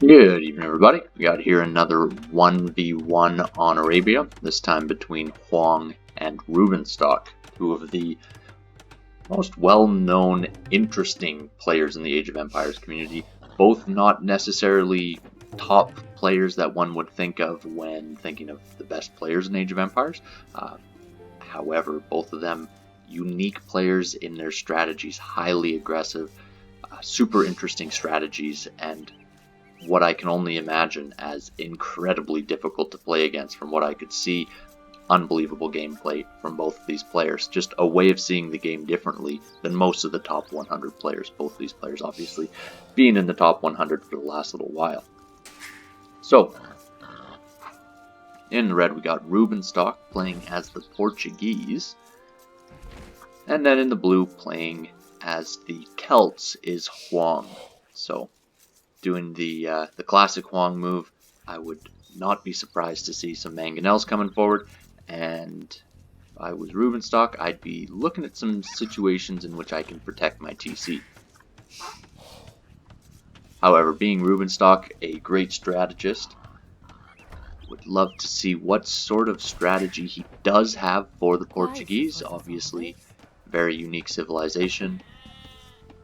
Good evening, everybody. We got here another 1v1 on Arabia, this time between Hoang and Rubenstock, two of the most well-known, interesting players in the Age of Empires community, both not necessarily top players that one would think of when thinking of the best players in Age of Empires. However, both of them unique players in their strategies, highly aggressive, super interesting strategies, and what I can only imagine as incredibly difficult to play against from what I could see. Unbelievable gameplay from both of these players. Just a way of seeing the game differently than most of the top 100 players. Both of these players obviously being in the top 100 for the last little while. So, in the red we got Rubenstock playing as the Portuguese. And then in the blue playing as the Celts is Hoang. So, doing the classic Hoang move, I would not be surprised to see some mangonels coming forward, and if I was Rubenstock, I'd be looking at some situations in which I can protect my TC. However, being Rubenstock, a great strategist, would love to see what sort of strategy he does have for the Portuguese. Obviously, very unique civilization.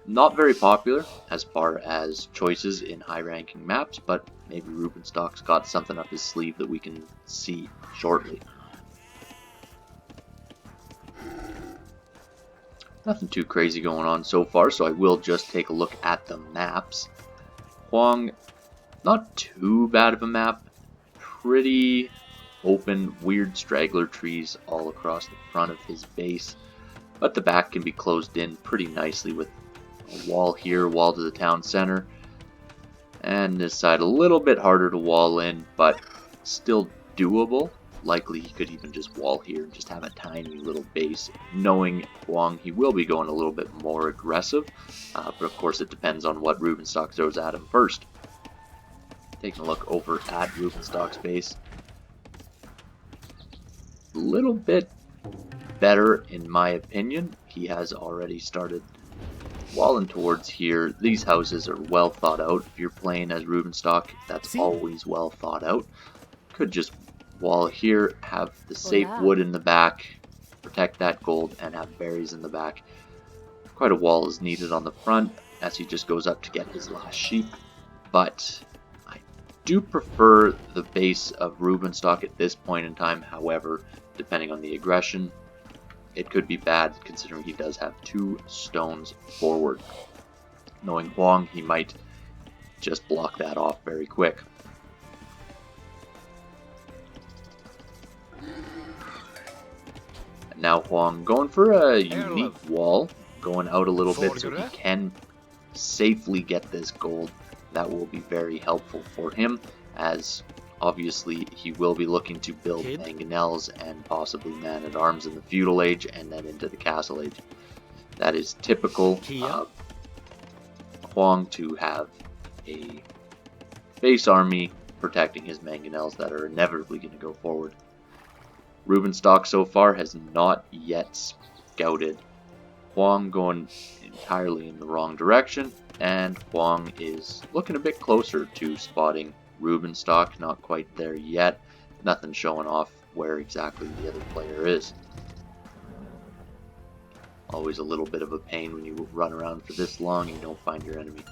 Not very popular as far as choices in high-ranking maps, but maybe Rubenstock's got something up his sleeve that we can see shortly. Nothing too crazy going on so far, so I will just take a look at the maps. Hoang, not too bad of a map. Pretty open, weird straggler trees all across the front of his base, but the back can be closed in pretty nicely with a wall here, wall to the town center, and this side a little bit harder to wall in, but still doable. Likely he could even just wall here and just have a tiny little base. Knowing Hoang, he will be going a little bit more aggressive, but of course it depends on what Rubenstock throws at him first. Taking a look over at Rubenstock's base, a little bit better in my opinion. He has already started walling towards here. These houses are well thought out. If you're playing as Rubenstock, that's always well thought out. Could just wall here, have the safe wood in the back, protect that gold, and have berries in the back. Quite a wall is needed on the front as he just goes up to get his last sheep, but I do prefer the base of Rubenstock at this point in time. However, depending on the aggression, it could be bad considering he does have 2 stones forward. Knowing Hoang, he might just block that off very quick. And now Hoang going for a unique wall, going out a little bit so he can safely get this gold. That will be very helpful for him, as obviously he will be looking to build mangonels and possibly man-at-arms in the feudal age and then into the castle age. That is typical of Hoang, to have a base army protecting his mangonels that are inevitably going to go forward. Rubenstock so far has not yet scouted. Hoang going entirely in the wrong direction, and Hoang is looking a bit closer to spotting Rubenstock, not quite there yet. Nothing showing off where exactly the other player is. Always a little bit of a pain when you run around for this long and you don't find your enemy.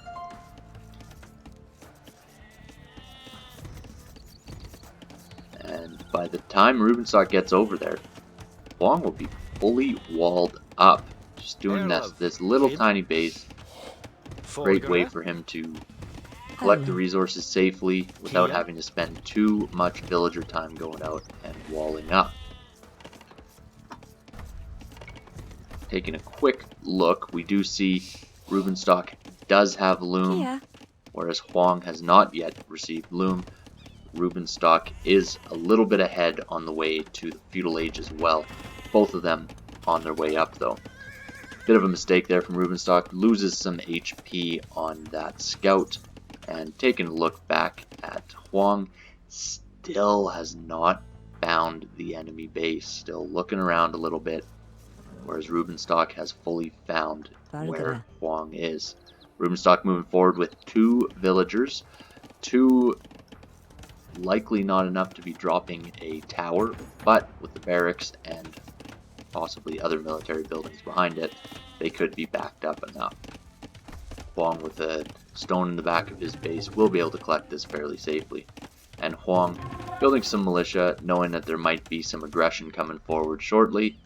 And by the time Rubenstock gets over there, Hoang will be fully walled up. Just doing this little tiny base. Great way for him to collect the resources safely without having to spend too much villager time going out and walling up. Taking a quick look, we do see Rubenstock does have loom, whereas Hoang has not yet received loom. Rubenstock is a little bit ahead on the way to the feudal age as well. Both of them on their way up though. Bit of a mistake there from Rubenstock, loses some HP on that scout. And taking a look back at Hoang, still has not found the enemy base. Still looking around a little bit, whereas Rubenstock has fully found where Hoang is. Rubenstock moving forward with 2 villagers. 2, likely not enough to be dropping a tower, but with the barracks and possibly other military buildings behind it, they could be backed up enough. Hoang, with a stone in the back of his base, will be able to collect this fairly safely. And Hoang building some militia, knowing that there might be some aggression coming forward shortly,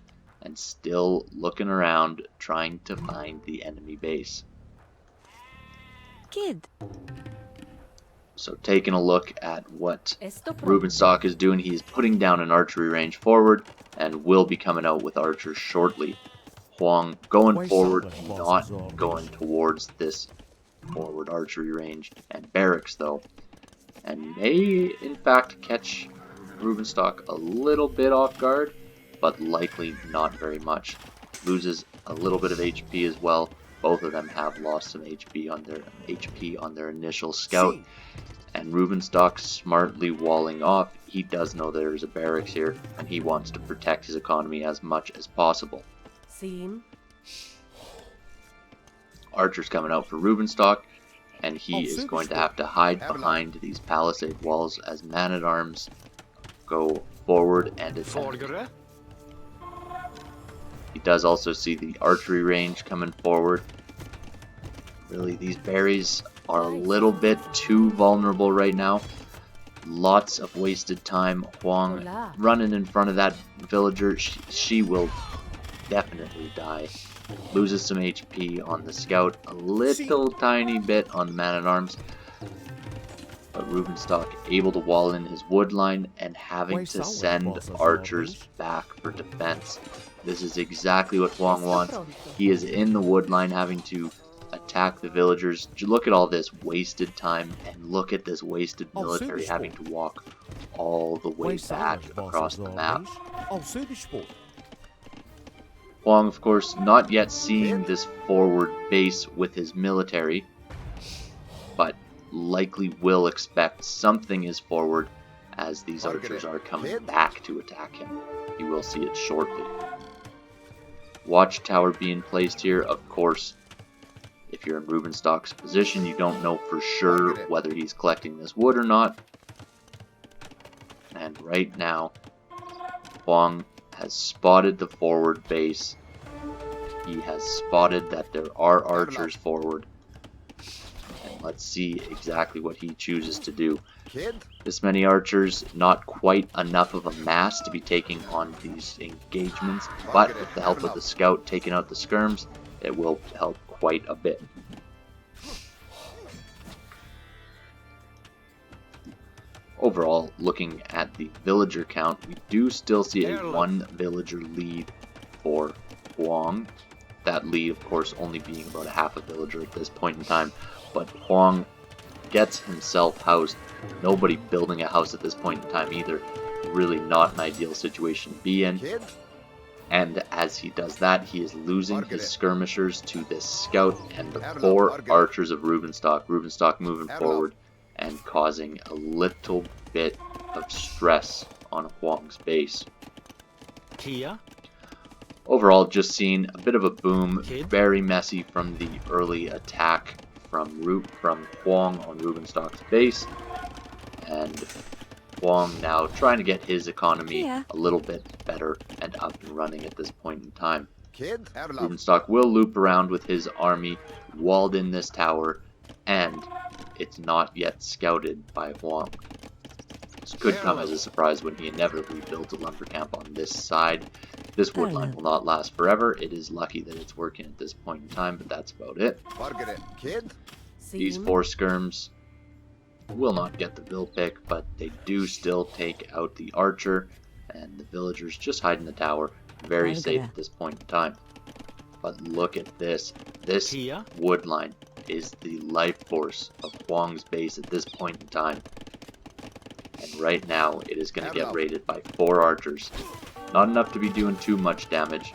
and still looking around, trying to find the enemy base. Kid. So taking a look at what Rubenstock is doing, he's putting down an archery range forward, and will be coming out with archers shortly. Hoang going forward, not going towards this forward archery range and barracks though, and may in fact catch Rubenstock a little bit off guard, but likely not very much. Loses a little bit of HP as well. Both of them have lost some HP on their initial scout, and Rubenstock smartly walling off. He does know there's a barracks here, and he wants to protect his economy as much as possible. Archers coming out for Rubenstock, and he is going to have to hide behind these palisade walls as man-at-arms go forward and attack. He does also see the archery range coming forward. Really, these berries are a little bit too vulnerable right now. Lots of wasted time. Hoang running in front of that villager. She will definitely die. Loses some HP on the scout, a little tiny bit on the man-at-arms. But Rubenstock able to wall in his wood line and having to send archers back for defense. This is exactly what Hoang wants. He is in the wood line having to attack the villagers. Look at all this wasted time, and look at this wasted military having to walk all the way back across the map. Hoang, of course, not yet seeing this forward base with his military, but likely will expect something is forward as these archers are coming back to attack him. You will see it shortly. Watchtower being placed here. Of course, if you're in Rubenstock's position, you don't know for sure whether he's collecting this wood or not. And right now, Hoang has spotted the forward base. He has spotted that there are archers forward. And let's see exactly what he chooses to do. This many archers, not quite enough of a mass to be taking on these engagements, but with the help of the scout taking out the skirms, it will help quite a bit. Overall, looking at the villager count, we do still see a 1 villager lead for Hoang. That lead, of course, only being about a half a villager at this point in time. But Hoang gets himself housed. Nobody building a house at this point in time either. Really not an ideal situation to be in. And as he does that, he is losing his skirmishers to this scout and the 4 archers of Rubenstock. Rubenstock moving forward and causing a little bit of stress on Hoang's base. Overall, just seeing a bit of a boom, very messy from the early attack from Hoang on Rubenstock's base, and Hoang now trying to get his economy a little bit better and up and running at this point in time. Rubenstock will loop around with his army, walled in this tower, and it's not yet scouted by Hoang. This could come as a surprise when he inevitably builds a lumber camp on this side. This wood line will not last forever. It is lucky that it's working at this point in time, but that's about it. These 4 skirms will not get the bill pick, but they do still take out the archer, and the villagers just hide in the tower. Very safe at this point in time. But look at this. This wood line is the life force of Hoang's base at this point in time. And right now, it is going to get raided by 4 archers. Not enough to be doing too much damage,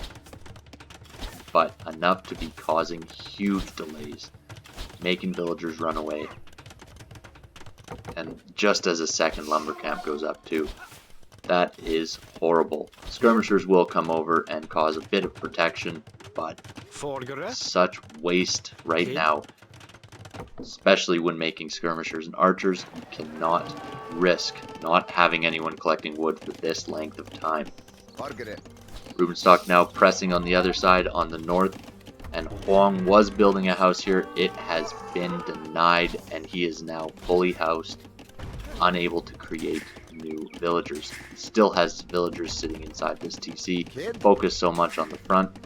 but enough to be causing huge delays, making villagers run away. And just as a second lumber camp goes up too. That is horrible. Skirmishers will come over and cause a bit of protection, but such waste right now. especially when making skirmishers and archers. You cannot risk not having anyone collecting wood for this length of time. Rubenstock now pressing on the other side on the north, and Hoang was building a house here. It has been denied, and he is now fully housed, unable to create new villagers. He still has villagers sitting inside this TC, focused so much on the front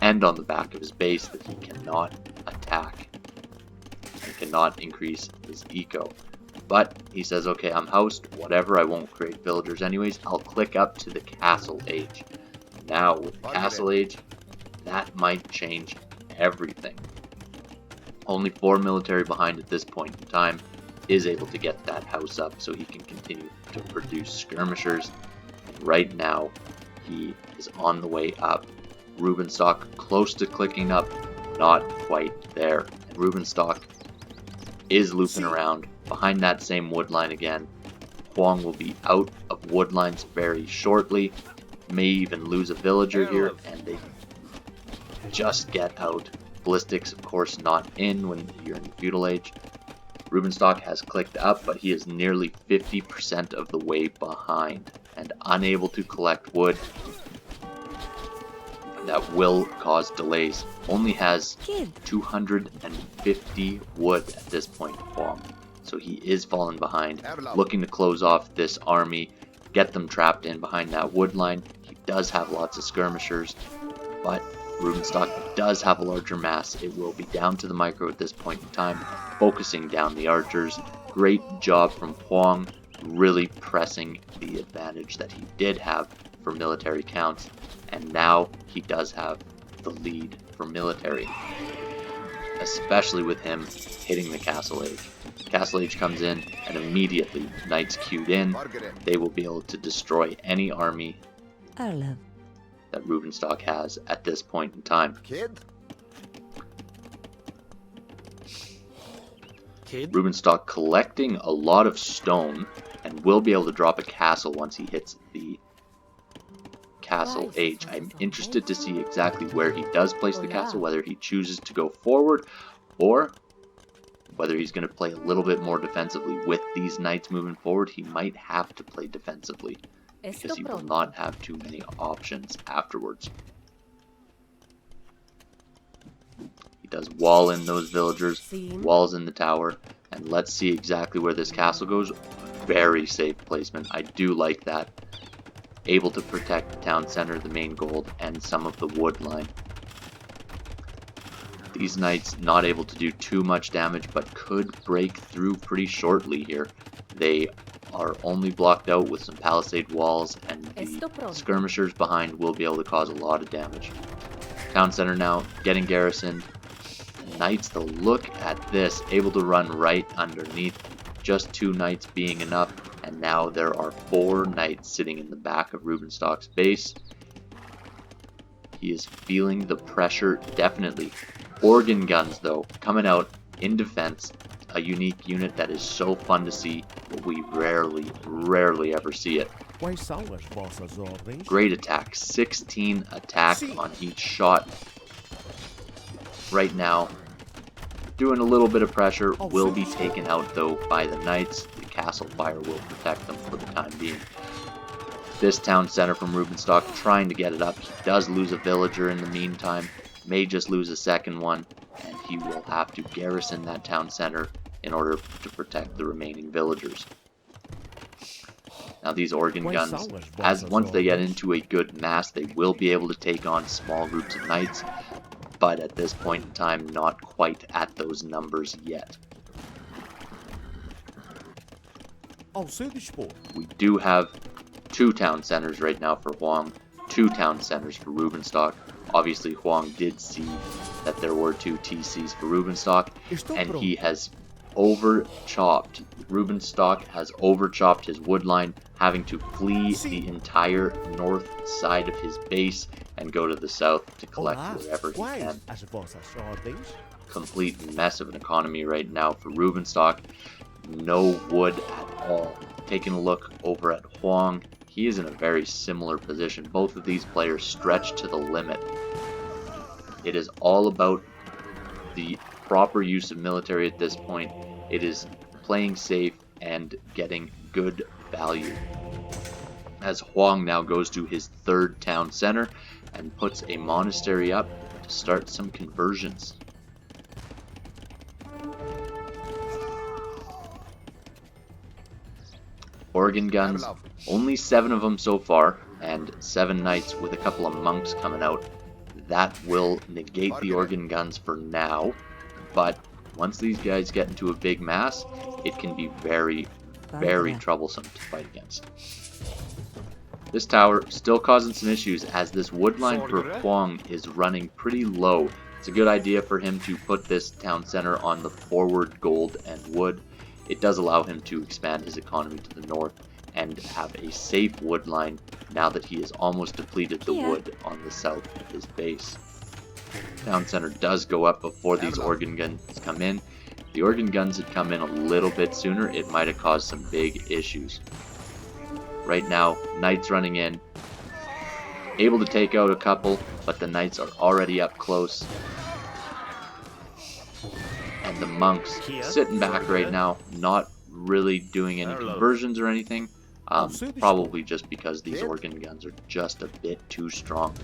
and on the back of his base that he cannot attack and cannot increase his eco. But he says, okay, I'm housed, whatever, I won't create villagers anyways. I'll click up to the castle age. Now with castle age, that might change everything. Only 4 military behind at this point in time is able to get that house up so he can continue to produce skirmishers. Right now, he is on the way up. Rubenstock close to clicking up, not quite there. And Rubenstock is looping around behind that same wood line again. Hoang will be out of wood lines very shortly. May even lose a villager here, and they just get out. Ballistics, of course, not in when you're in the feudal age. Rubenstock has clicked up, but he is nearly 50% of the way behind and unable to collect wood. That will cause delays. Only has 250 wood at this point, Hoang. So he is falling behind, looking to close off this army, get them trapped in behind that wood line. He does have lots of skirmishers, but Rubenstock does have a larger mass. It will be down to the micro at this point in time, focusing down the archers. Great job from Hoang, really pressing the advantage that he did have for military counts, and now he does have the lead for military, especially with him hitting the castle age. Castle age comes in, and immediately knights queued in. They will be able to destroy any army that Rubenstock has at this point in time. Rubenstock collecting a lot of stone and will be able to drop a castle once he hits the castle age. I'm interested to see exactly where he does place the castle, whether he chooses to go forward or whether he's going to play a little bit more defensively. With these knights moving forward, he might have to play defensively because he will not have too many options afterwards. He does wall in those villagers, walls in the tower, and let's see exactly where this castle goes. Very safe placement. I do like that. Able to protect the town center, the main gold, and some of the wood line. These knights not able to do too much damage, but could break through pretty shortly here. They are only blocked out with some palisade walls, and the skirmishers behind will be able to cause a lot of damage. Town center now getting garrisoned. The knights, though, look at this, able to run right underneath. Just 2 knights being enough, and now there are 4 knights sitting in the back of Rubenstock's base. He is feeling the pressure, definitely. Organ guns, though, coming out in defense. A unique unit that is so fun to see, but we rarely ever see it. Great attack. 16 attack on each shot. Right now, doing a little bit of pressure, will be taken out, though, by the knights. The castle fire will protect them for the time being. This town center from Rubenstock trying to get it up. He does lose a villager in the meantime. May just lose a second one, and he will have to garrison that town center in order to protect the remaining villagers. Now these organ guns, once they get into a good mass, they will be able to take on small groups of knights, but at this point in time, not quite at those numbers yet. We do have 2 town centers right now for Hoang, 2 town centers for Rubenstock. Obviously, Hoang did see that there were 2 TCs for Rubenstock, and he has over-chopped. Rubenstock has over-chopped his wood line, having to flee the entire north side of his base and go to the south to collect wherever he can. Complete mess of an economy right now for Rubenstock. No wood at all. Taking a look over at Hoang, he is in a very similar position. Both of these players stretch to the limit. It is all about the proper use of military at this point. It is playing safe and getting good value. As Hoang now goes to his third town center and puts a monastery up to start some conversions. Organ guns, only 7 of them so far, and 7 knights with a couple of monks coming out. That will negate the organ guns for now, but once these guys get into a big mass, it can be very, very troublesome to fight against. This tower still causing some issues as this wood line for Hoang is running pretty low. It's a good idea for him to put this town center on the forward gold and wood. It does allow him to expand his economy to the north and have a safe wood line now that he has almost depleted the wood on the south of his base. Town center does go up before these organ guns come in. If the organ guns had come in a little bit sooner, it might have caused some big issues. Right now, knights running in, able to take out a couple, but the knights are already up close. And the monks sitting back right now, not really doing any conversions or anything. Probably just because these organ guns are just a bit too strong.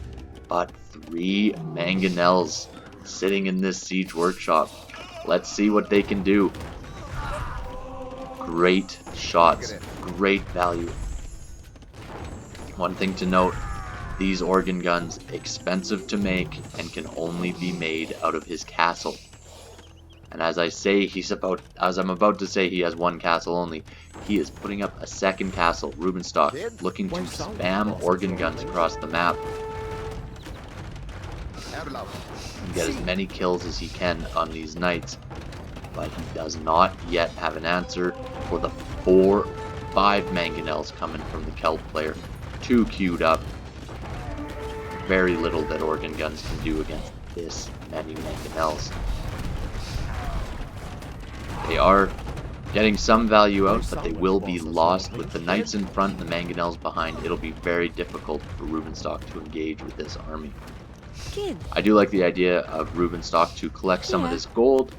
But 3 mangonels sitting in this siege workshop. Let's see what they can do. Great shots, great value. One thing to note, these organ guns expensive to make and can only be made out of his castle. And as I'm about to say he has 1 castle only, he is putting up a second castle, Rubenstock, looking to spam organ guns across the map. And get as many kills as he can on these knights. But he does not yet have an answer for the 5 mangonels coming from the Celt player. 2 queued up. Very little that organ guns can do against this many mangonels. They are getting some value out, but they will be lost. With the knights in front and the mangonels behind, it'll be very difficult for Rubenstock to engage with this army. I do like the idea of Rubenstock to collect some of this gold.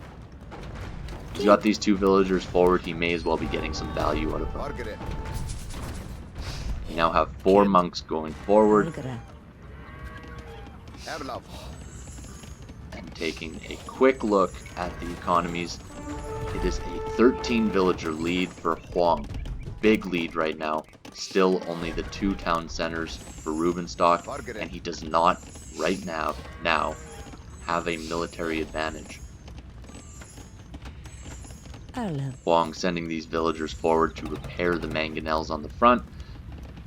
He's got these 2 villagers forward, he may as well be getting some value out of them. We now have 4 monks going forward. And taking a quick look at the economies, it is a 13 villager lead for Hoang. Big lead right now. Still only the 2 town centers for Rubenstock, and he does not right now have a military advantage. Hoang sending these villagers forward to repair the mangonels on the front,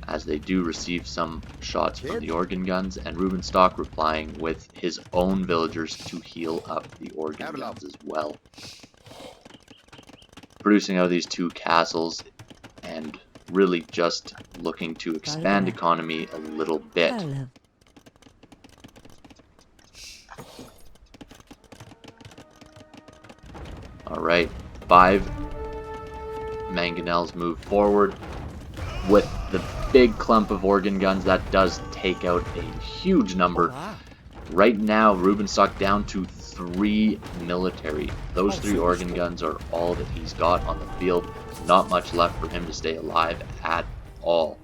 as they do receive some shots from the organ guns, and Rubenstock replying with his own villagers to heal up the organ guns as well. Producing out of these 2 castles and really just looking to expand economy a little bit. Alright, 5 mangonels move forward with the big clump of organ guns. That does take out a huge number. Right now, Rubenstock down to 3 military. Those 3 organ guns are all that he's got on the field. Not much left for him to stay alive at all.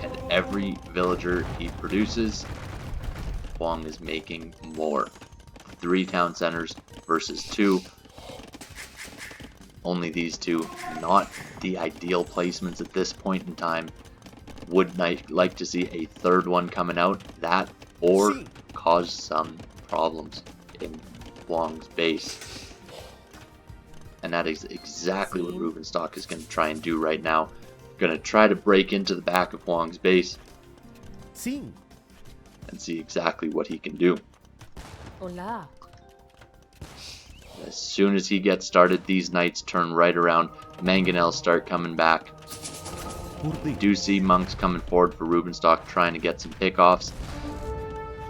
And every villager he produces, Hoang is making more. 3 town centers versus 2. Only these 2, not the ideal placements at this point in time. Would like to see a 3rd one coming out, that or cause some problems in Hoang's base. And that is exactly what Rubenstock is going to try and do right now. Going to try to break into the back of Hoang's base and see exactly what he can do. Hola. As soon as he gets started, these knights turn right around. Mangonels start coming back. We do see monks coming forward for Rubenstock, trying to get some pickoffs.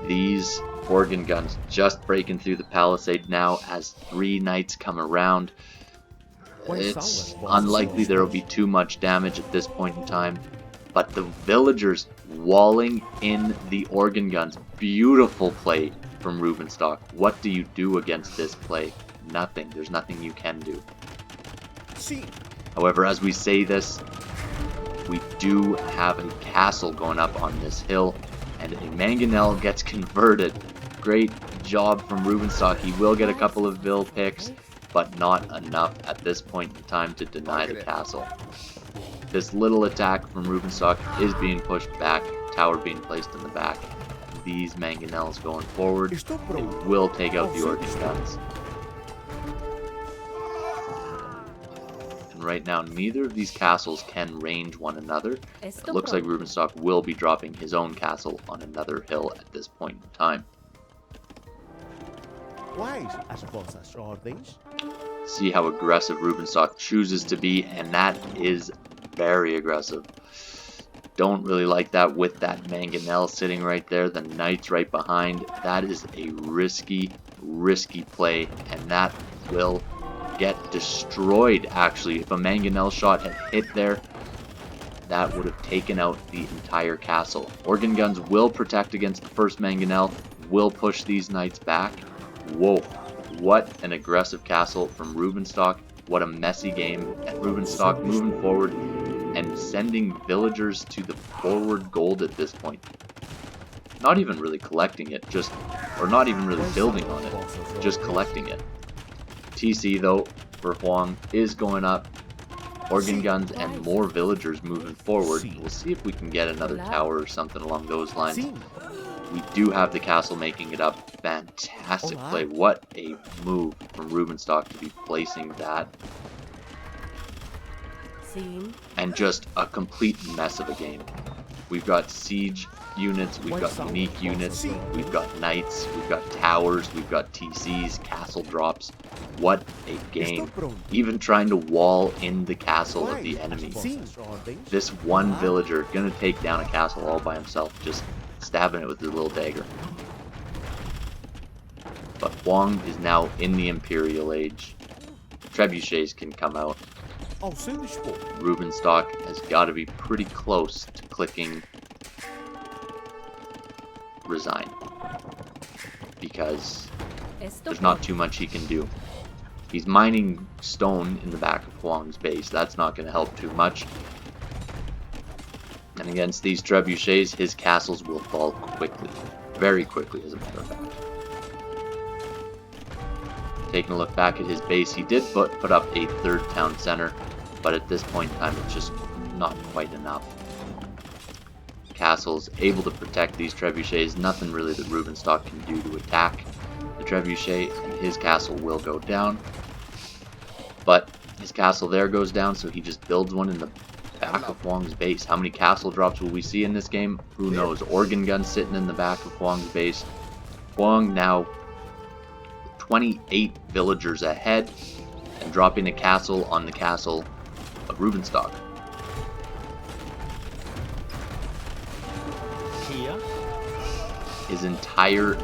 These organ guns just breaking through the palisade now as 3 knights come around. It's unlikely there will be too much damage at this point in time. but the villagers walling in the organ guns. Beautiful play from Rubenstock. What do you do against this play? Nothing. There's nothing you can do. However, as we say this, we do have a castle going up on this hill, and a mangonel gets converted. Great job from Rubenstock. He will get a couple of vill picks, but not enough at this point in time to deny the castle. This little attack from Rubenstock is being pushed back, tower being placed in the back. These mangonels going forward, they will take out the organ guns. And right now, neither of these castles can range one another. It looks like Rubenstock will be dropping his own castle on another hill at this point in time. See how aggressive Rubenstock chooses to be, and that is very aggressive. Don't really like that with that mangonel sitting right there, the knights right behind. That is a risky play, and that will get destroyed. Actually, if a mangonel shot had hit there, that would have taken out the entire castle. Organ guns will protect against the first mangonel, will push these knights back. Whoa, what an aggressive castle from Rubenstock. What a messy game, and Rubenstock moving forward and sending villagers to the forward gold at this point. Not even really collecting it, or not even really building on it, just collecting it. TC though, for Hoang, is going up. Organ guns and more villagers moving forward. We'll see if we can get another tower or something along those lines. We do have the castle making it up. Fantastic play. What a move from Rubenstock to be placing that. And just a complete mess of a game. We've got siege units, we've got unique units, we've got knights, we've got towers, we've got TCs, castle drops. What a game. Even trying to wall in the castle of the enemy. This one villager gonna take down a castle all by himself, just stabbing it with his little dagger. But Hoang is now in the Imperial Age. Trebuchets can come out. Rubenstock has got to be pretty close to clicking resign, because there's not too much he can do. He's mining stone in the back of Hoang's base. That's not going to help too much. And against these trebuchets, his castles will fall quickly. Very quickly, as a matter of fact. Taking a look back at his base, he did put up a third town center, but at this point in time, it's just not quite enough. Castle's able to protect these trebuchets. Nothing really that Rubenstock can do to attack the trebuchet, and his castle will go down. But his castle there goes down, so he just builds one in the back of Hoang's base. How many castle drops will we see in this game? Who knows? Organ gun sitting in the back of Hoang's base. Hoang now 28 villagers ahead and dropping a castle on the castle of Rubenstock. His entire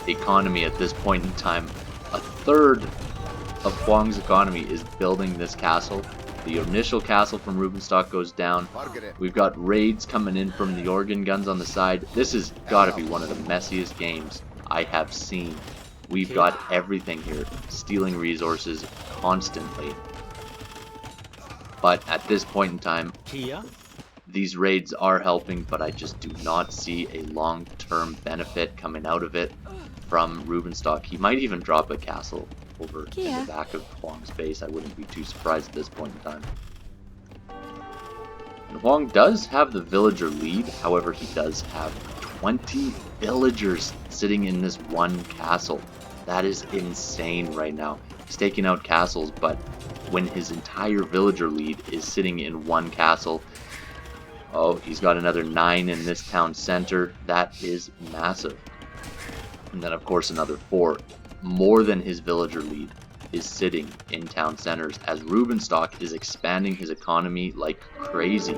economy at this point in time, a third of Hoang's economy is building this castle. The initial castle from Rubenstock goes down. We've got raids coming in from the organ guns on the side. This has got to be one of the messiest games I have seen. We've got everything here, stealing resources constantly. But at this point in time, these raids are helping, but I just do not see a long-term benefit coming out of it from Rubenstock. He might even drop a castle over in the back of Hoang's base. I wouldn't be too surprised at this point in time. And Hoang does have the villager lead, however he does have 20 villagers sitting in this one castle. That is insane right now. He's taking out castles, but when his entire villager lead is sitting in one castle, oh, he's got another 9 in this town center. That is massive. And then of course another 4. More than his villager lead is sitting in town centers as Rubenstock is expanding his economy like crazy.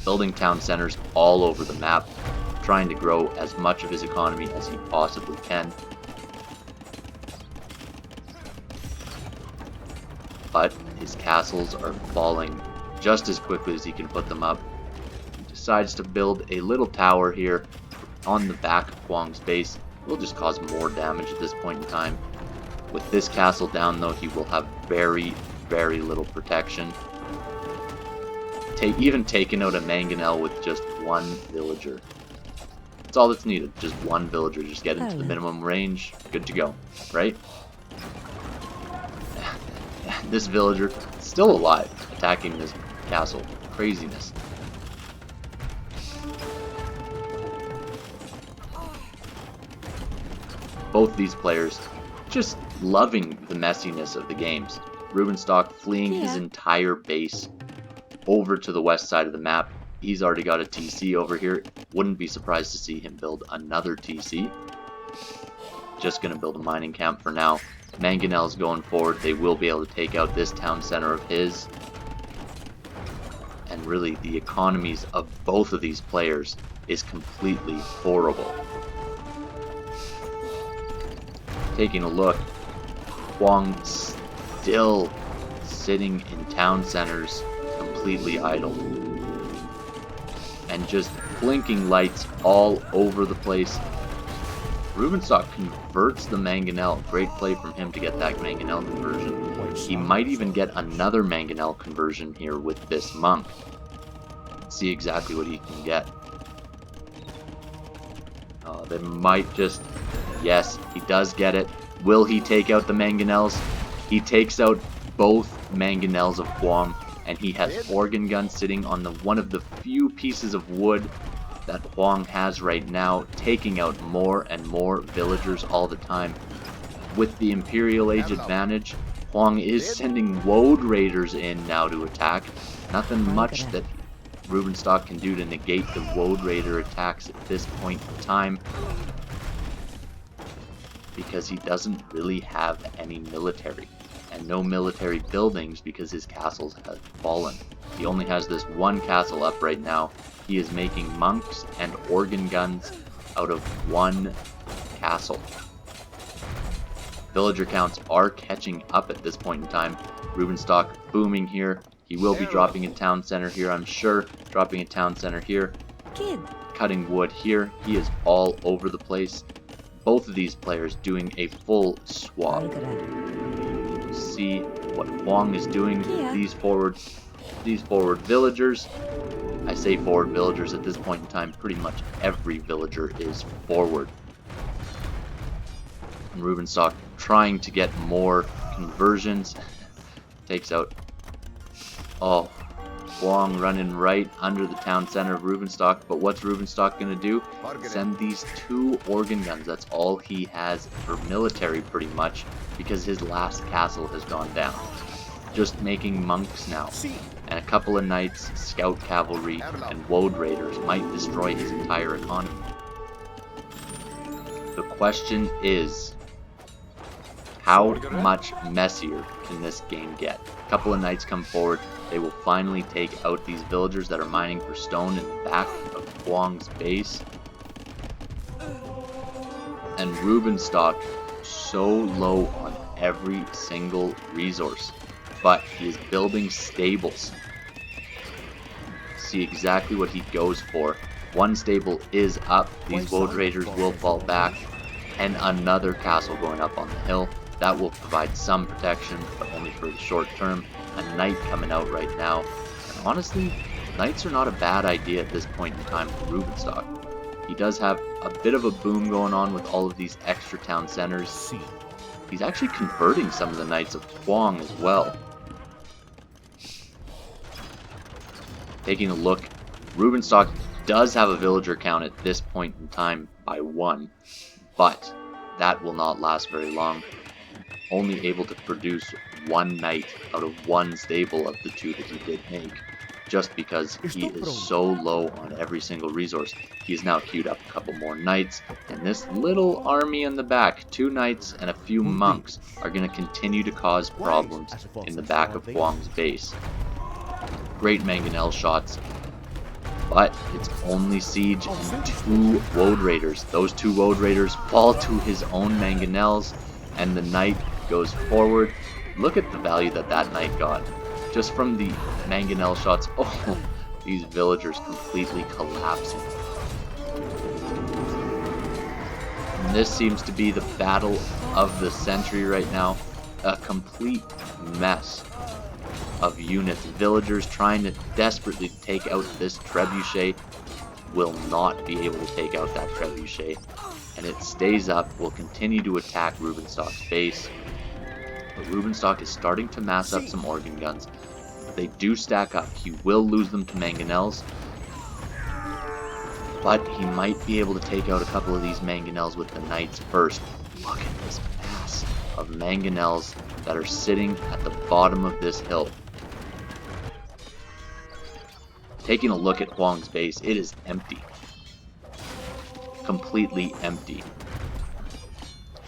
Building town centers all over the map, trying to grow as much of his economy as he possibly can. But his castles are falling just as quickly as he can put them up. He decides to build a little tower here on the back of Hoang's base. Will just cause more damage at this point in time. With this castle down though, he will have very, very little protection. Even taking out a mangonel with just one villager. That's all that's needed, just one villager. Just get into the minimum range, good to go, right? This villager still alive, attacking this castle. Craziness. Both these players just loving the messiness of the games. Rubenstock fleeing his entire base over to the west side of the map. He's already got a TC over here. Wouldn't be surprised to see him build another TC. Just going to build a mining camp for now. Mangonel's going forward. They will be able to take out this town center of his. And really, the economies of both of these players is completely horrible. Taking a look, Hoang still sitting in town centers completely idle. And just blinking lights all over the place. Rubenstock converts the mangonel. Great play from him to get that mangonel conversion. He might even get another mangonel conversion here with this monk. See exactly what he can get. They might just... Yes, he does get it. Will he take out the mangonels? He takes out both mangonels of Hoang, and he has organ guns sitting on one of the few pieces of wood that Hoang has right now, taking out more and more villagers all the time. With the Imperial Age advantage, Hoang is sending Woad Raiders in now to attack. Nothing much that Rubenstock can do to negate the Woad Raider attacks at this point in time, because he doesn't really have any military, and no military buildings because his castles have fallen. He only has this one castle up right now. He is making monks and organ guns out of one castle. Villager counts are catching up at this point in time. Rubenstock booming here. He will be dropping a town center here, I'm sure. Dropping a town center here. Cutting wood here. He is all over the place. Both of these players doing a full swap. See what Hoang is doing with these forward villagers. I say forward villagers at this point in time. Pretty much every villager is forward. And Rubenstock trying to get more conversions. Takes out... Oh, Hoang running right under the town center of Rubenstock. But what's Rubenstock going to do? Send these two organ guns. That's all he has for military pretty much, because his last castle has gone down. Just making monks now. And a couple of knights, scout cavalry, and Woad Raiders might destroy his entire economy. The question is, how much messier can this game get? A couple of knights come forward. They will finally take out these villagers that are mining for stone in the back of Hoang's base. And Rubenstock so low on every single resource, but he is building stables. See exactly what he goes for. One stable is up. These Woad Raiders will fall back, and another castle going up on the hill. That will provide some protection, but only for the short term. A knight coming out right now. And honestly, knights are not a bad idea at this point in time for Rubenstock. He does have a bit of a boom going on with all of these extra town centers. He's actually converting some of the knights of Hoang as well. Taking a look, Rubenstock does have a villager count at this point in time by 1, but that will not last very long. Only able to produce 1 knight out of 1 stable of the 2 that he did make, just because he is so low on every single resource. He's now queued up a couple more knights, and this little army in the back, 2 knights and a few monks, are going to continue to cause problems in the back of Hoang's base. Great mangonel shots, but it's only siege and 2 Woad Raiders. Those 2 Woad Raiders fall to his own mangonels, and the knight goes forward. Look at the value that that knight got. just from the mangonel shots. Oh, these villagers completely collapsing. And this seems to be the battle of the century right now. A complete mess of units. Villagers trying to desperately take out this trebuchet will not be able to take out that trebuchet. And it stays up, will continue to attack Rubenstock's base. But Rubenstock is starting to mass up some organ guns. They do stack up. He will lose them to mangonels, but he might be able to take out a couple of these mangonels with the knights first. Look at this mass of mangonels that are sitting at the bottom of this hill. Taking a look at Hoang's base, it is empty. Completely empty.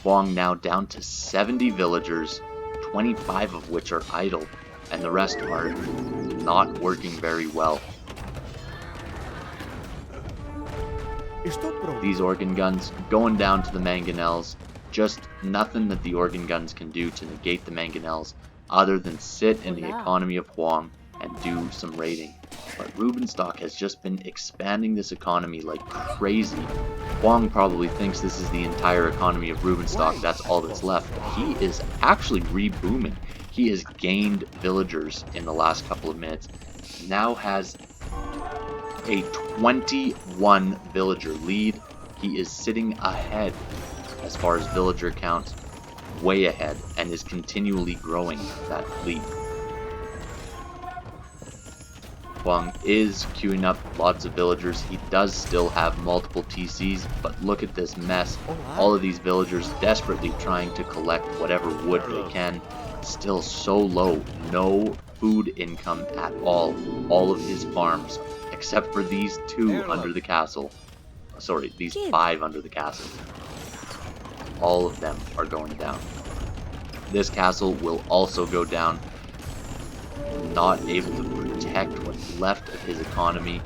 Hoang now down to 70 villagers, 25 of which are idle, and the rest are not working very well. These organ guns going down to the mangonels. Just nothing that the organ guns can do to negate the mangonels other than sit in the economy of Hoang and do some raiding. But Rubenstock has just been expanding this economy like crazy. Hoang probably thinks this is the entire economy of Rubenstock, that's all that's left. He is actually rebooming. He has gained villagers in the last couple of minutes. Now has a 21 villager lead. He is sitting ahead as far as villager count, way ahead, and is continually growing that lead. Hoang is queuing up lots of villagers. He does still have multiple TCs, but look at this mess. All of these villagers desperately trying to collect whatever wood they can. Still so low, no food income at all. All of his farms, except for these 2 under the castle. Sorry, these 5 under the castle. All of them are going down. This castle will also go down. Not able to protect what's left of his economy.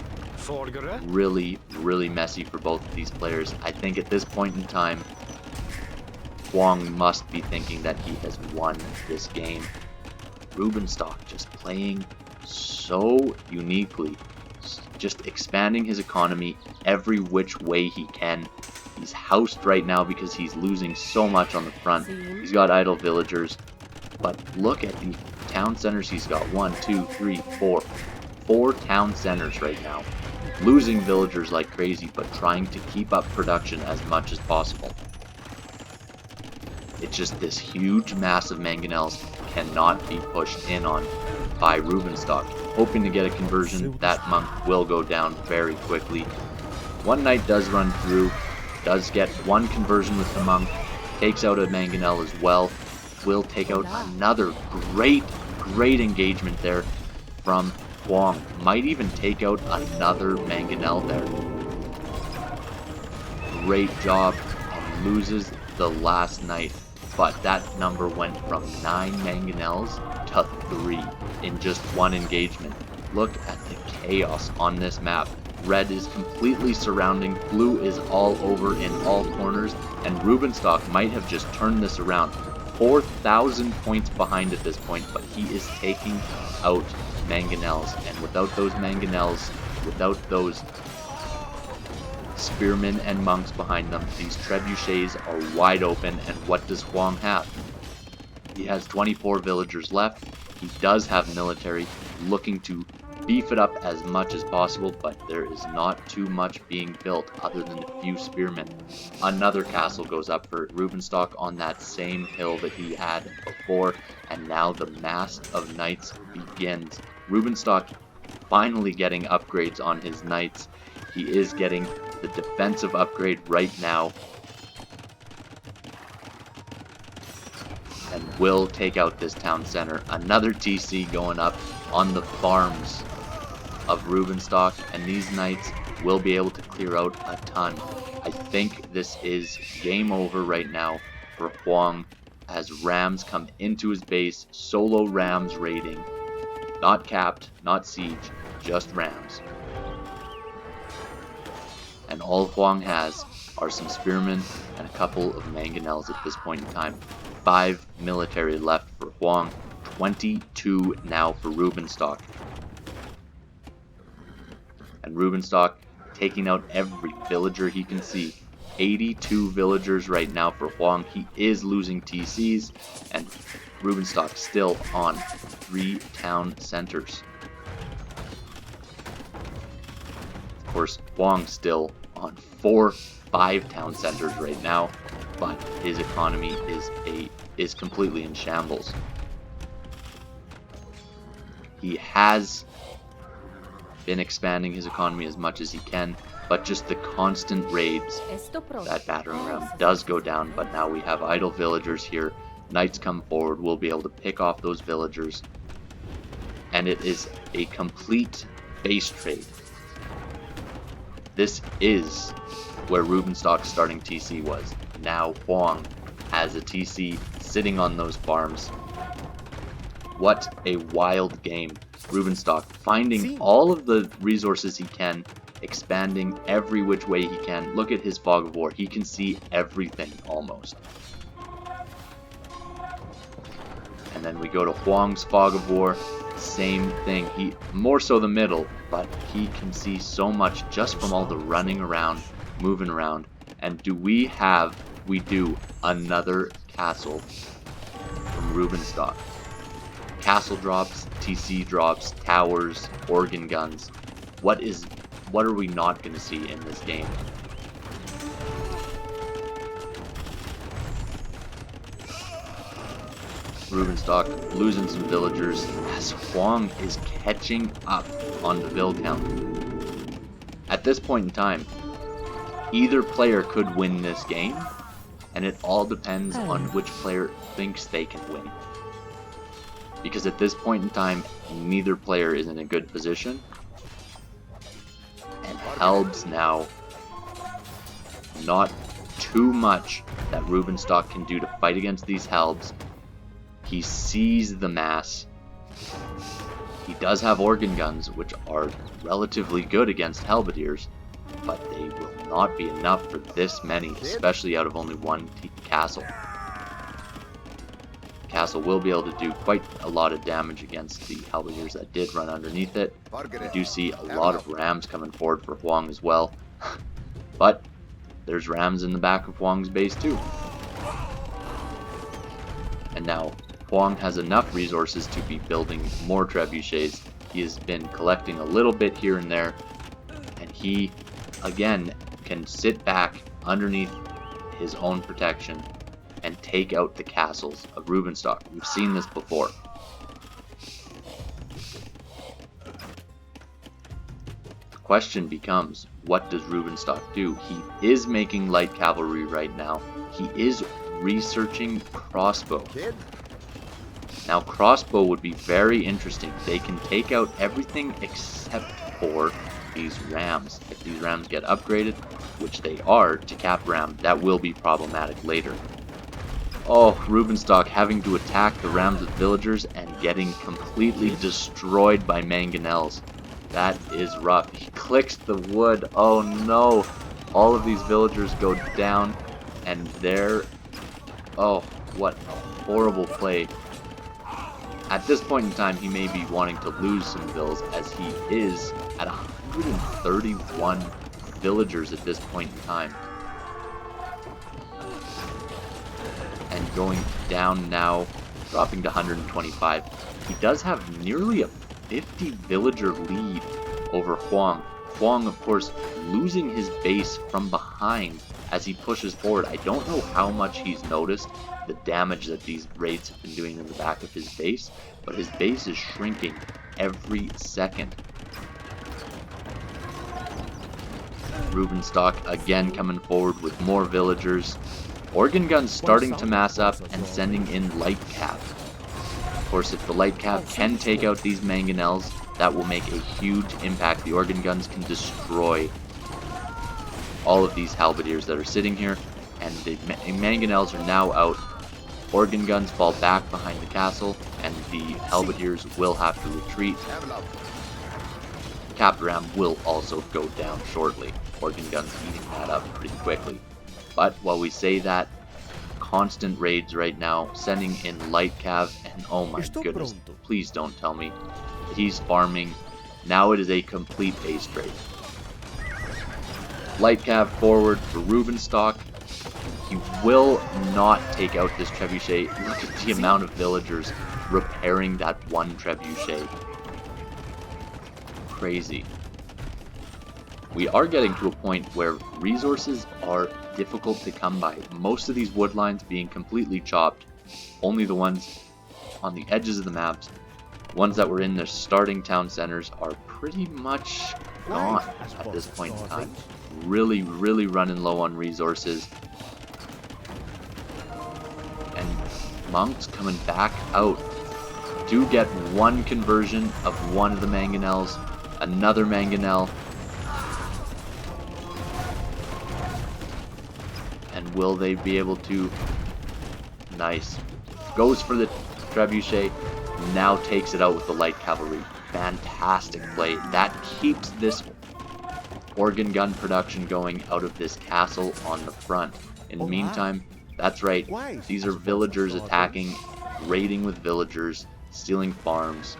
Really, really messy for both of these players. I think at this point in time, Hoang must be thinking that he has won this game. Rubenstock just playing so uniquely, just expanding his economy every which way he can. He's housed right now because he's losing so much on the front. He's got idle villagers, but look at the town centers he's got. 1, 2, 3, 4. 4 town centers right now. Losing villagers like crazy, but trying to keep up production as much as possible. It's just this huge mass of mangonels cannot be pushed in on by Rubenstock. Hoping to get a conversion, that monk will go down very quickly. One knight does run through, does get 1 conversion with the monk, takes out a mangonel as well. Will take out another great engagement there from Hoang. Might even take out another mangonel there. Great job, and loses the last knight. But that number went from 9 mangonels to 3 in just 1 engagement. Look at the chaos on this map. Red is completely surrounding, blue is all over in all corners, and Rubenstock might have just turned this around. 4,000 points behind at this point, but he is taking out mangonels, and without those mangonels, without those spearmen and monks behind them, these trebuchets are wide open. And what does Hoang have? He has 24 villagers left. He does have military, looking to beef it up as much as possible, but there is not too much being built other than a few spearmen. Another castle goes up for Rubenstock on that same hill that he had before, and now the mass of knights begins. Rubenstock finally getting upgrades on his knights. He is getting the defensive upgrade right now, and will take out this town center. Another TC going up on the farms of Rubenstock, and these knights will be able to clear out a ton. I think this is game over right now for Hoang, as rams come into his base, solo rams raiding. Not capped, not siege, just rams. And all Hoang has are some spearmen and a couple of mangonels at this point in time. 5 military left for Hoang, 22 now for Rubenstock. And Rubenstock taking out every villager he can see. 82 villagers right now for Hoang. He is losing TCs, and Rubenstock still on 3 town centers. Of course, Hoang still on 5 town centers right now, but his economy is completely in shambles. He has been expanding his economy as much as he can, but just the constant raids, that battering ram does go down. But now we have idle villagers here. Knights come forward, we'll be able to pick off those villagers, and it is a complete base trade. This is where Rubenstock's starting TC was. Now Hoang has a TC sitting on those farms. What a wild game. Rubenstock finding all of the resources he can, expanding every which way he can. Look at his fog of war. He can see everything almost. And then we go to Hoang's fog of war. Same thing. He more so the middle, but he can see so much just from all the running around, moving around. And we do another castle from Rubenstock. Castle drops, TC drops, towers, organ guns. What are we not going to see in this game? Rubenstock losing some villagers as Hoang is catching up on the vill count. At this point in time, either player could win this game, and it all depends on which player thinks they can win. Because at this point in time, neither player is in a good position. And Helb's now not too much that Rubenstock can do to fight against these Helbs. He sees the mass. He does have organ guns, which are relatively good against halberdiers, but they will not be enough for this many, especially out of only one castle. Castle will be able to do quite a lot of damage against the halberdiers that did run underneath it. We do see a lot of rams coming forward for Hoang as well, but there's rams in the back of Hoang's base too. And now Hoang has enough resources to be building more trebuchets. He has been collecting a little bit here and there, and he again can sit back underneath his own protection and take out the castles of Rubenstock. We've seen this before. The question becomes, what does Rubenstock do? He is making light cavalry right now. He is researching crossbow. Now crossbow would be very interesting. They can take out everything except for these rams. If these rams get upgraded, which they are, to cap ram, that will be problematic later. Oh, Rubenstock having to attack the rams of villagers and getting completely destroyed by mangonels. That is rough. He clicks the wood. Oh no. All of these villagers go down, and they're... oh, what a horrible play. At this point in time, he may be wanting to lose some vills, as he is at 131 villagers at this point in time. And going down now, dropping to 125. He does have nearly a 50 villager lead over Hoang. Hoang, of course, losing his base from behind as he pushes forward. I don't know how much he's noticed the damage that these raids have been doing in the back of his base, but his base is shrinking every second. Rubenstock again coming forward with more villagers. Organ guns starting to mass up and sending in light cap. Of course, if the light cap can take out these mangonels, that will make a huge impact. The organ guns can destroy all of these halberdiers that are sitting here, and the mangonels are now out. Organ guns fall back behind the castle, and the halberdiers will have to retreat. Cap ram will also go down shortly. Organ guns eating that up pretty quickly. But while we say that, constant raids right now, sending in light cav, and oh my goodness, please don't tell me he's farming. Now it is a complete ace trade. Light cav forward for Rubenstock. He will not take out this trebuchet. Look at the amount of villagers repairing that one trebuchet. Crazy. We are getting to a point where resources are difficult to come by. Most of these wood lines being completely chopped. Only the ones on the edges of the maps, ones that were in the starting town centers, are pretty much gone at this point in time. Really running low on resources. And monks coming back out. Do get one conversion of one of the mangonels. Another mangonel. And will they be able to? Nice. Goes for the trebuchet. Now takes it out with the light cavalry. Fantastic play. That keeps this organ gun production going out of this castle on the front. In the meantime, that's right, these are villagers attacking, raiding with villagers, stealing farms.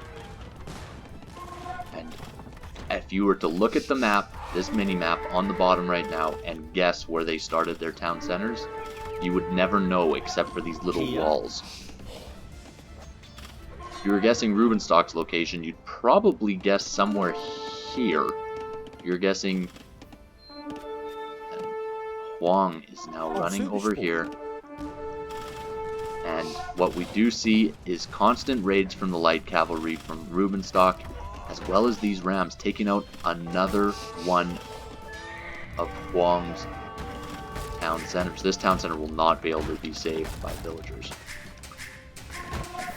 And if you were to look at the map, this mini-map on the bottom right now, and guess where they started their town centers, you would never know except for these little walls. If you were guessing Rubenstock's location, you'd probably guess somewhere here. You're guessing Hoang is now running over here. And what we do see is constant raids from the light cavalry from Rubenstock, as well as these rams taking out another one of Hoang's town centers. This town center will not be able to be saved by villagers.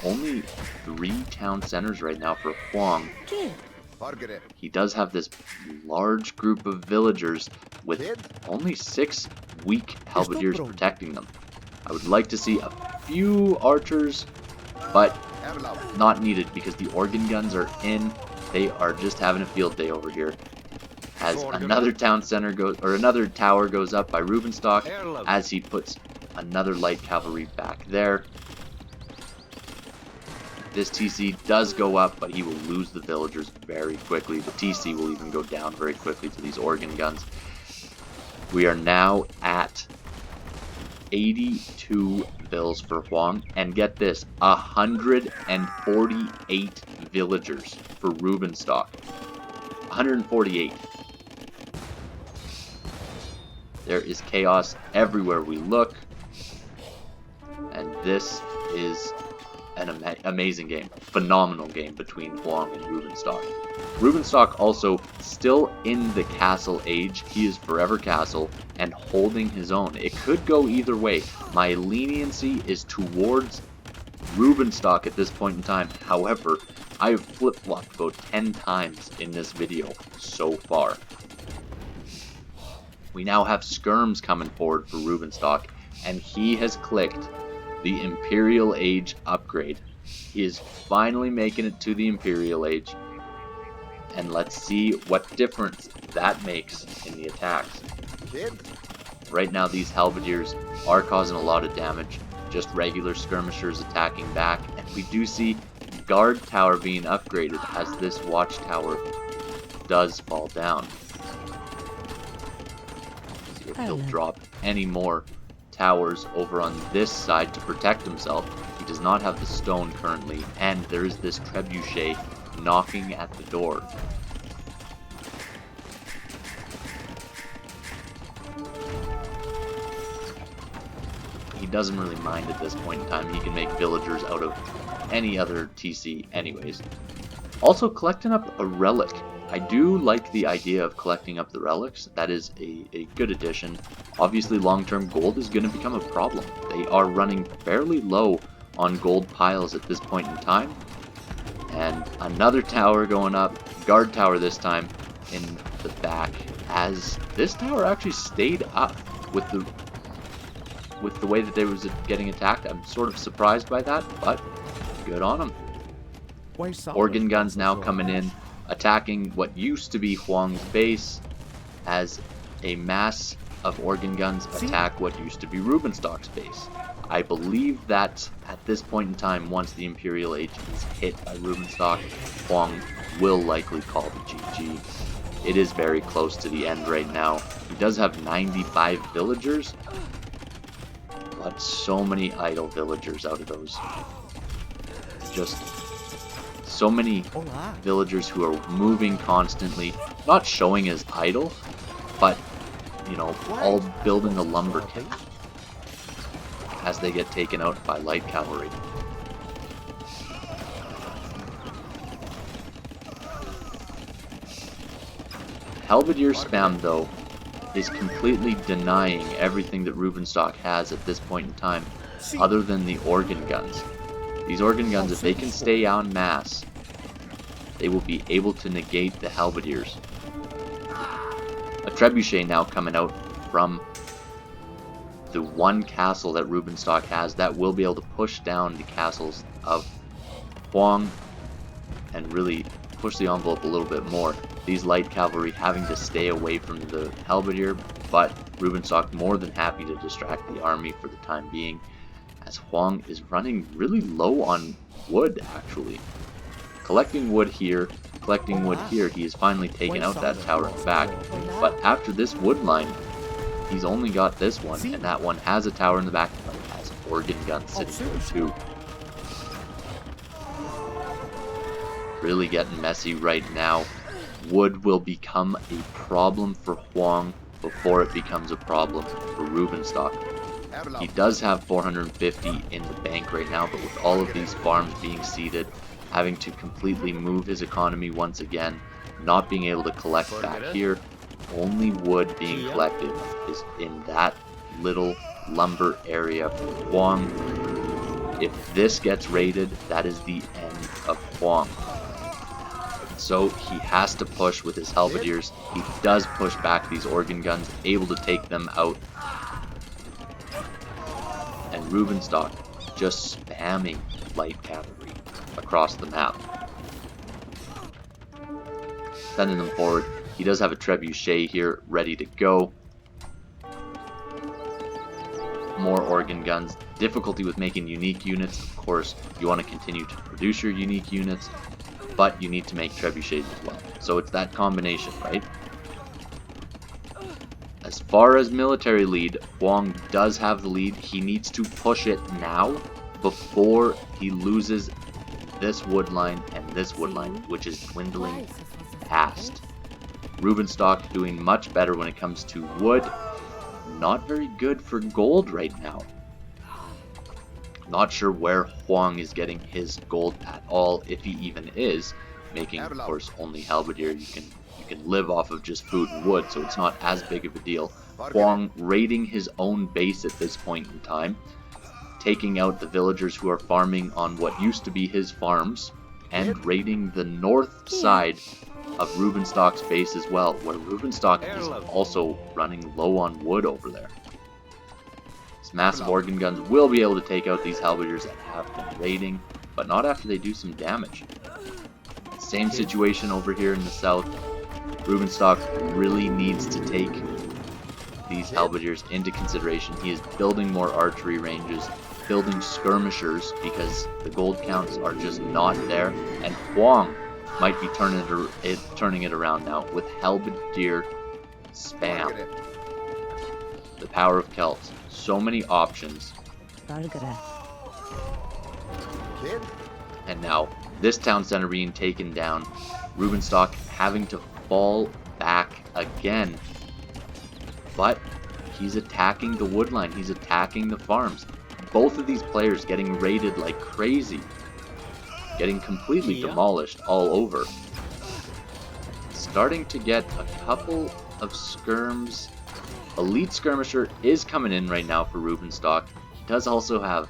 Only 3 town centers right now for Hoang. He does have this large group of villagers with only 6 weak halberdiers protecting them. I would like to see a few archers, but not needed because the organ guns are in. They are just having a field day over here. As another town center goes, or another tower goes up by Rubenstock, as he puts another light cavalry back there. This TC does go up, but he will lose the villagers very quickly. The TC will even go down very quickly to these organ guns. We are now at 82 vills for Hoang, and get this, 148 villagers for Rubenstock. 148. There is chaos everywhere we look, and this is an amazing game, phenomenal game between Hoang and Rubenstock. Rubenstock also still in the castle age. He is forever castle and holding his own. It could go either way. My leniency is towards Rubenstock at this point in time. However, I have flip-flopped about 10 times in this video so far. We now have skirms coming forward for Rubenstock, and he has clicked the Imperial Age upgrade. He is finally making it to the Imperial Age, and let's see what difference that makes in the attacks. Right now these halberdiers are causing a lot of damage, just regular skirmishers attacking back, and we do see guard tower being upgraded as this watchtower does fall down. See if he'll drop any more towers over on this side to protect himself. He does not have the stone currently, and there is this trebuchet knocking at the door. He doesn't really mind at this point in time. He can make villagers out of any other TC anyways. Also collecting up a relic. I do like the idea of collecting up the relics. That is a good addition. Obviously long-term gold is going to become a problem. They are running fairly low on gold piles at this point in time. And another tower going up, guard tower this time in the back, as this tower actually stayed up with the way that they was getting attacked. I'm sort of surprised by that, but good on them. Organ guns now coming in, attacking what used to be Hoang's base as a mass of organ guns attack what used to be Rubenstock's base. I believe that at this point in time, once the Imperial Age is hit by Rubenstock, Hoang will likely call the GG. It is very close to the end right now. He does have 95 villagers, but so many idle villagers out of those. Just so many villagers who are moving constantly, not showing as idle, but, you know, all building the lumber kit as they get taken out by light cavalry. Halberdier spam, though, is completely denying everything that Rubenstock has at this point in time, other than the organ guns. These organ guns, if they can stay en masse, they will be able to negate the Halberdiers. A trebuchet now coming out from the one castle that Rubenstock has that will be able to push down the castles of Hoang and really push the envelope a little bit more. These light cavalry having to stay away from the Halberdier, but Rubenstock more than happy to distract the army for the time being, as Hoang is running really low on wood, actually. Collecting wood here, he has finally taken out that tower in the back, but after this wood line, he's only got this one, and that one has a tower in the back, but it has organ guns sitting there too. Really getting messy right now. Wood will become a problem for Hoang before it becomes a problem for Rubenstock. He does have 450 in the bank right now, but with all of these farms being seeded, having to completely move his economy once again, not being able to collect back here, only wood being collected is in that little lumber area for Hoang. If this gets raided, that is the end of Hoang. So he has to push with his Halberdiers. He does push back these organ guns, able to take them out. And Rubenstock just spamming light cavalry across the map, sending them forward. He does have a trebuchet here ready to go. More organ guns. Difficulty with making unique units. Of course, you want to continue to produce your unique units, but you need to make trebuchets as well. So it's that combination, right? As far as military lead, Hoang does have the lead. He needs to push it now before he loses this wood line and this wood line, which is dwindling fast. Rubenstock doing much better when it comes to wood. Not very good for gold right now. Not sure where Hoang is getting his gold at all, if he even is. Making, of course, only Halberdier. You can live off of just food and wood, so it's not as big of a deal. Hoang raiding his own base at this point in time, taking out the villagers who are farming on what used to be his farms, and raiding the north side of Rubenstock's base as well, where Rubenstock is also running low on wood over there. His massive organ guns will be able to take out these Halberdiers that have been raiding, but not after they do some damage. Same situation over here in the south. Rubenstock really needs to take these Halberdiers into consideration. He is building more archery ranges, building skirmishers, because the gold counts are just not there, and Hoang might be turning it around now with Halberdier spam. The power of Celts. So many options. And now, this town center being taken down, Rubenstock having to fall back again. But he's attacking the woodline, he's attacking the farms. Both of these players getting raided like crazy. Getting completely demolished all over. Starting to get a couple of skirms. Elite Skirmisher is coming in right now for Rubenstock. He does also have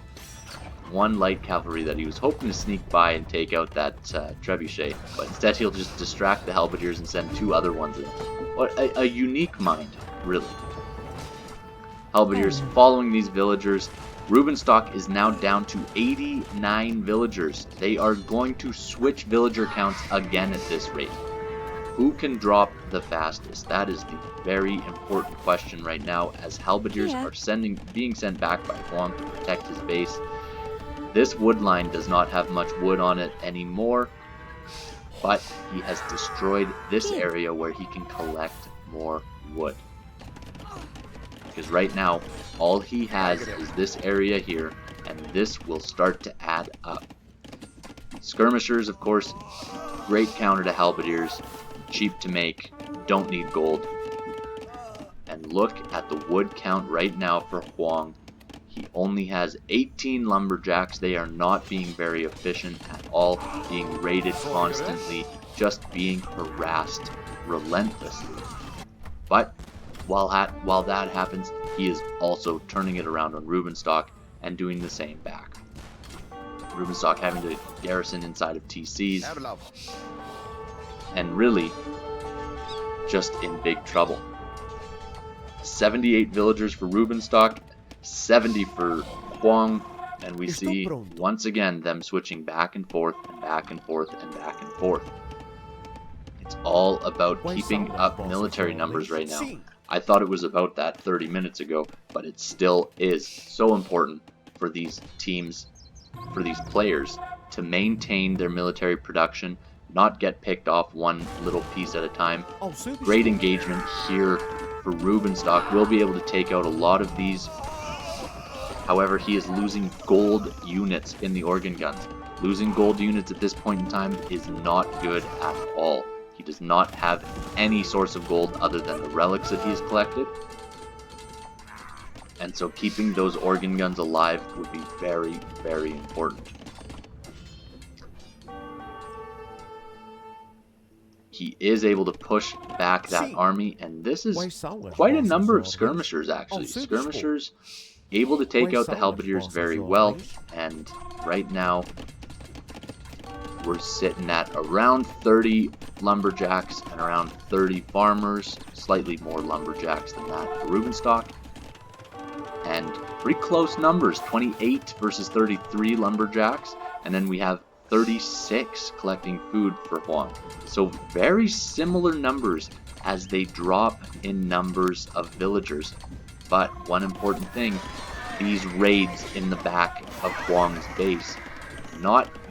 one light cavalry that he was hoping to sneak by and take out that trebuchet, but instead he'll just distract the Halberdiers and send two other ones in. What a unique mind, really. Halberdiers following these villagers. Rubenstock is now down to 89 villagers. They are going to switch villager counts again at this rate. Who can drop the fastest? That is the very important question right now, as halberdiers are being sent back by Hoang to protect his base. This wood line does not have much wood on it anymore, but he has destroyed this area where he can collect more wood. Because right now, all he has is this area here, and this will start to add up. Skirmishers, of course, great counter to halberdiers, cheap to make, don't need gold. And look at the wood count right now for Hoang. He only has 18 lumberjacks. They are not being very efficient at all, being raided constantly, just being harassed relentlessly. But while that happens, he is also turning it around on Rubenstock and doing the same back. Rubenstock having to garrison inside of TCs, and really just in big trouble. 78 villagers for Rubenstock, 70 for Hoang, and we see once again them switching back and forth and back and forth and back and forth. It's all about keeping up military numbers right now. I thought it was about that 30 minutes ago, but it still is so important for these teams, for these players, to maintain their military production, not get picked off one little piece at a time. Great engagement here for Rubenstock. Will be able to take out a lot of these. However, he is losing gold units in the organ guns. Losing gold units at this point in time is not good at all. He does not have any source of gold other than the relics that he has collected. And so keeping those organ guns alive would be very, very important. He is able to push back that army, and this is quite a number of skirmishers actually. Skirmishers able to take out the halberdiers very well, and right now we're sitting at around 30 lumberjacks and around 30 farmers, slightly more lumberjacks than that for Rubenstock. And pretty close numbers, 28 versus 33 lumberjacks, and then we have 36 collecting food for Hoang. So very similar numbers as they drop in numbers of villagers. But one important thing, these raids in the back of Hoang's base,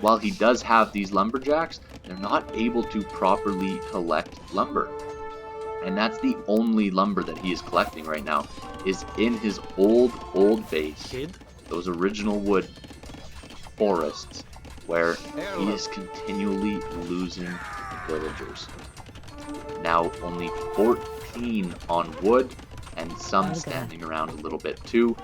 while he does have these lumberjacks, they're not able to properly collect lumber. And that's the only lumber that he is collecting right now, is in his old base, those original wood forests, where he is continually losing villagers. Now only 14 on wood, and some standing around a little bit too,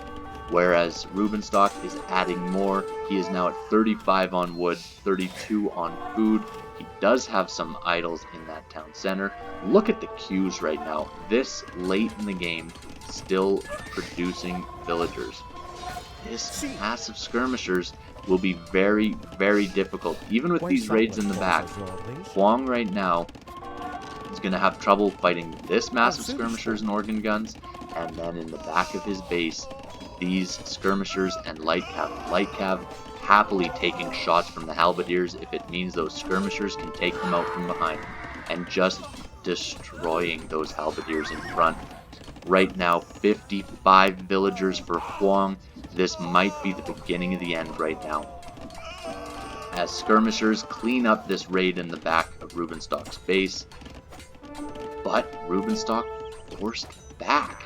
whereas Rubenstock is adding more. He is now at 35 on wood, 32 on food. He does have some idols in that town center. Look at the queues right now. This late in the game, still producing villagers. This massive skirmishers will be very, very difficult. Even with these raids in the back, Hoang right now is going to have trouble fighting this massive skirmishers and organ guns, and then in the back of his base, these skirmishers and light cav. Light cav happily taking shots from the halberdiers if it means those skirmishers can take them out from behind, and just destroying those halberdiers in front. Right now, 55 villagers for Hoang. This might be the beginning of the end right now, as skirmishers clean up this raid in the back of Rubenstock's base. But Rubenstock forced back.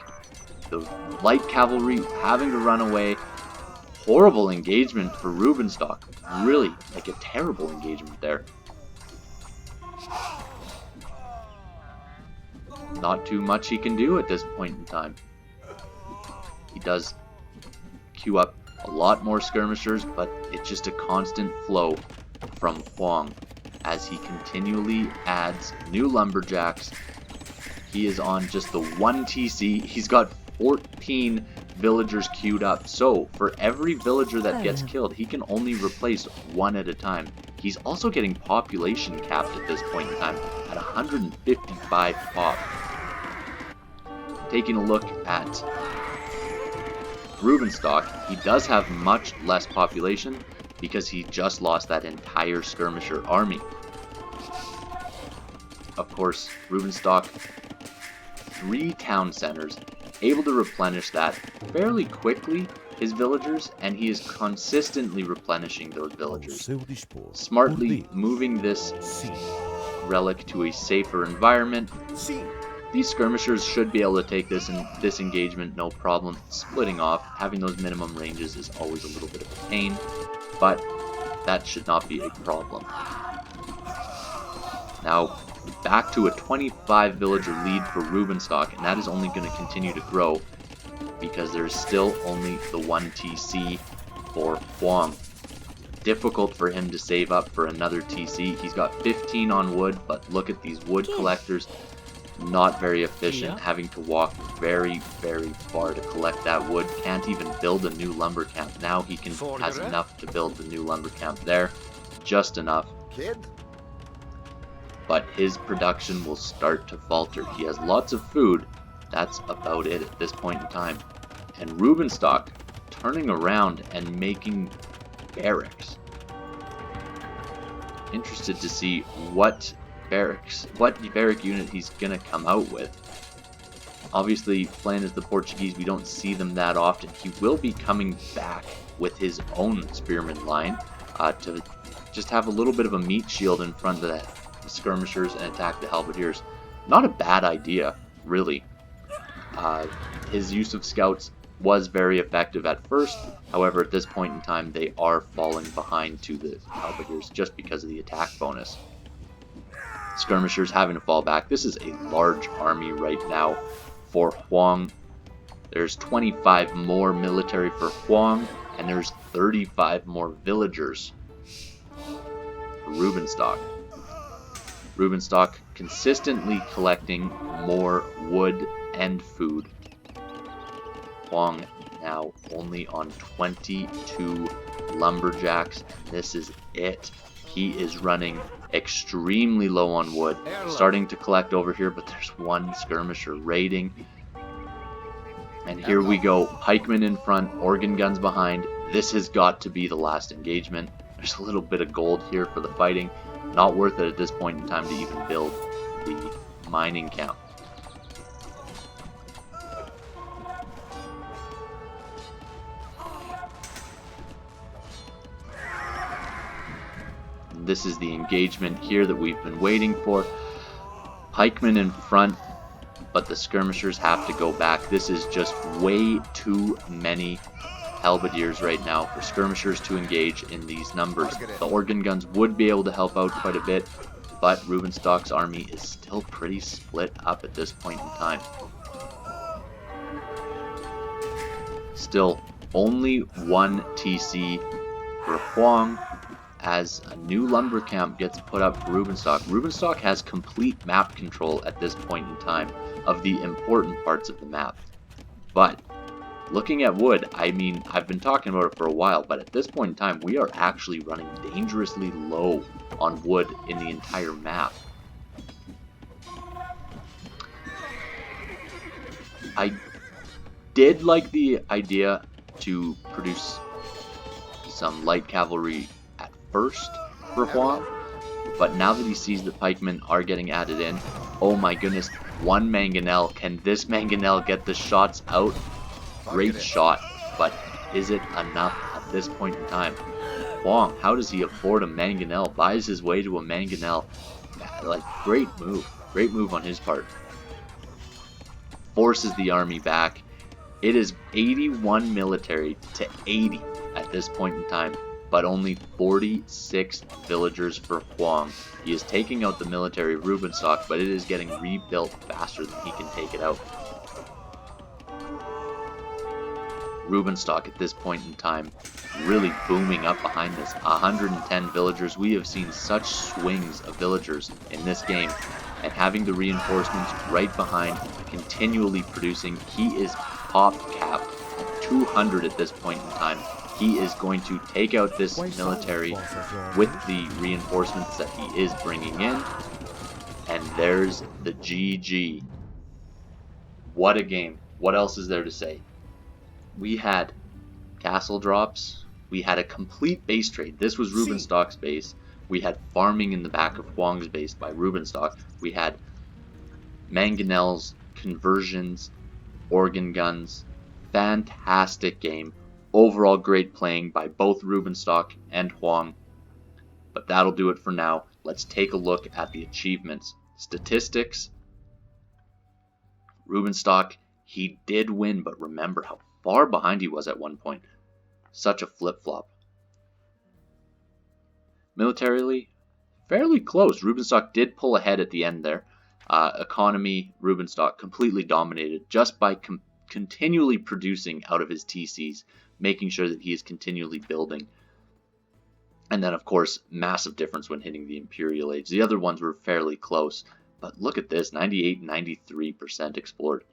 The light cavalry having to run away. Horrible engagement for Rubenstock. Really, like a terrible engagement there. Not too much he can do at this point in time. He does queue up a lot more skirmishers, but it's just a constant flow from Hoang as he continually adds new lumberjacks. He is on just the one TC. He's got 14 villagers queued up. So for every villager that gets killed, he can only replace one at a time. He's also getting population capped at this point in time at 155 pop. Taking a look at Rubenstock, he does have much less population because he just lost that entire skirmisher army. of course, Rubenstock, 3 town centers, able to replenish that fairly quickly, his villagers, and he is consistently replenishing those villagers, smartly moving this relic to a safer environment. These skirmishers should be able to take this engagement no problem. Splitting off, having those minimum ranges is always a little bit of a pain, but that should not be a problem. Now, back to a 25 villager lead for Rubenstock, and that is only going to continue to grow because there's still only the 1 TC for Hoang. Difficult for him to save up for another TC. He's got 15 on wood, but look at these wood collectors. Not very efficient, having to walk very, very far to collect that wood. Can't even build a new lumber camp. Now he has enough to build the new lumber camp there. Just enough. But his production will start to falter. He has lots of food. That's about it at this point in time. And Rubenstock turning around and making barracks. Interested to see what barrack unit he's gonna come out with. Obviously, playing as the Portuguese, we don't see them that often. He will be coming back with his own spearman line to just have a little bit of a meat shield in front of the skirmishers and attack the halberdiers. Not a bad idea, really. His use of scouts was very effective at first. However, at this point in time, they are falling behind to the halberdiers just because of the attack bonus. Skirmishers having to fall back. This is a large army right now for Hoang. There's 25 more military for Hoang, and there's 35 more villagers for Rubenstock. Rubenstock consistently collecting more wood and food. Hoang now only on 22 lumberjacks. This is it. He is running extremely low on wood. Starting to collect over here, but there's one skirmisher raiding. And here we go. Pikemen in front, organ guns behind. This has got to be the last engagement. There's a little bit of gold here for the fighting. Not worth it at this point in time to even build the mining camp. This is the engagement here that we've been waiting for. Pikemen in front, but the skirmishers have to go back. This is just way too many halberdiers right now for skirmishers to engage in these numbers. The organ guns would be able to help out quite a bit, but Rubenstock's army is still pretty split up at this point in time. Still, only 1 TC for Hoang, as a new lumber camp gets put up for Rubenstock. Rubenstock has complete map control at this point in time of the important parts of the map. But looking at wood, I mean, I've been talking about it for a while, but at this point in time, we are actually running dangerously low on wood in the entire map. I did like the idea to produce some light cavalry first for Hoang, but now that he sees the pikemen are getting added in, oh my goodness, 1 mangonel. Can this mangonel get the shots out? Great shot, but is it enough at this point in time? Hoang, how does he afford a mangonel? Buys his way to a mangonel. Like, great move on his part. Forces the army back. It is 81 military to 80 at this point in time, but only 46 villagers for Hoang. He is taking out the military of Rubenstock, but it is getting rebuilt faster than he can take it out. Rubenstock at this point in time really booming up behind this. 110 villagers. We have seen such swings of villagers in this game, and having the reinforcements right behind, continually producing. He is pop capped at 200 at this point in time. He is going to take out this military with the reinforcements that he is bringing in. And there's the GG. What a game. What else is there to say? We had castle drops. We had a complete base trade. This was Rubenstock's base. We had farming in the back of Hoang's base by Rubenstock. We had mangonels, conversions, organ guns. Fantastic game. Overall great playing by both Rubenstock and Hoang. But that'll do it for now. Let's take a look at the achievements. Statistics. Rubenstock, he did win, but remember how far behind he was at one point. Such a flip-flop. Militarily, fairly close. Rubenstock did pull ahead at the end there. Economy, Rubenstock completely dominated just by continually producing out of his TCs, making sure that he is continually building. And then, of course, massive difference when hitting the Imperial Age. The other ones were fairly close. But look at this, 98, 93% explored.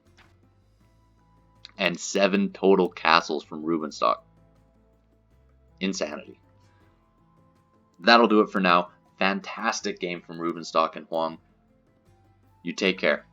And 7 total castles from Rubenstock. Insanity. That'll do it for now. Fantastic game from Rubenstock and Hoang. You take care.